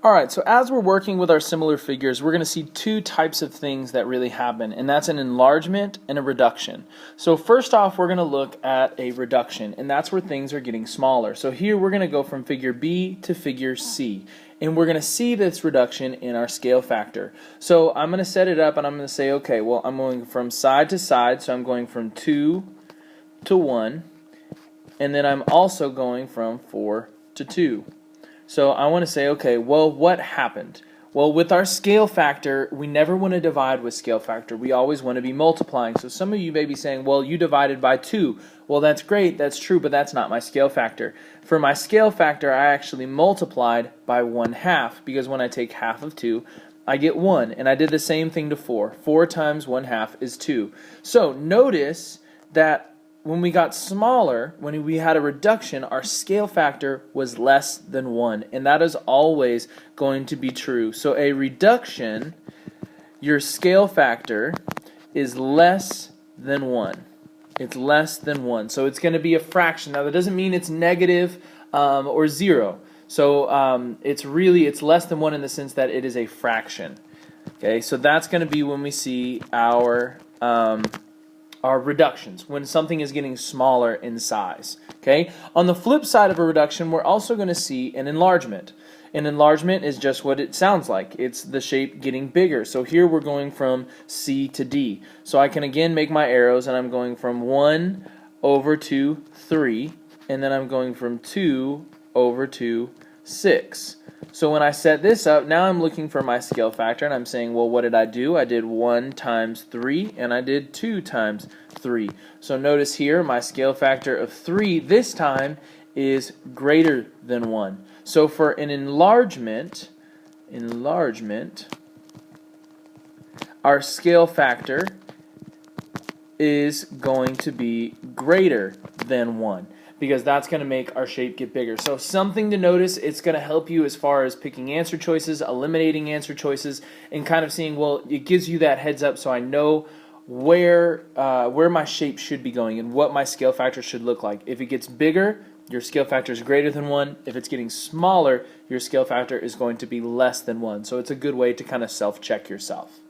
Alright, so as we're working with our similar figures, we're going to see two types of things that really happen, and that's an enlargement and a reduction. So first off, we're going to look at a reduction, and that's where things are getting smaller. So here we're going to go from figure B to figure C, and we're going to see this reduction in our scale factor. So I'm going to set it up, and I'm going to say, okay, well, I'm going from side to side, so I'm going from 2 to 1, and then I'm also going from 4 to 2. So I want to say, okay, well, what happened? Well, with our scale factor, we never want to divide with scale factor. We always want to be multiplying. So some of you may be saying, well, you divided by 2. Well, that's great, that's true, but that's not my scale factor. For my scale factor, I actually multiplied by 1/2, because when I take half of 2, I get 1. And I did the same thing to 4. 4 times 1/2 is 2. So notice that when we got smaller, when we had a reduction, our scale factor was less than 1, and that is always going to be true. So a reduction, your scale factor is less than 1. It's less than 1. So it's going to be a fraction. Now that doesn't mean it's negative or 0. So it's less than 1 in the sense that it is a fraction. Okay, so that's going to be when we see our reductions, when something is getting smaller in size. Okay. On the flip side of a reduction, we're also going to see an enlargement. An enlargement is just what it sounds like. It's the shape getting bigger. So here we're going from C to D. So I can again make my arrows, and I'm going from 1 over to 3, and then I'm going from 2 over to 6. So when I set this up, now I'm looking for my scale factor, and I'm saying, well, what did I do? I did 1 times 3, and I did 2 times 3. So notice here, my scale factor of 3 this time is greater than 1. So for an enlargement, our scale factor is going to be greater than 1. Because that's going to make our shape get bigger. So something to notice, it's going to help you as far as picking answer choices, eliminating answer choices, and kind of seeing, well, it gives you that heads up so I know where my shape should be going and what my scale factor should look like. If it gets bigger, your scale factor is greater than 1. If it's getting smaller, your scale factor is going to be less than 1. So it's a good way to kind of self-check yourself.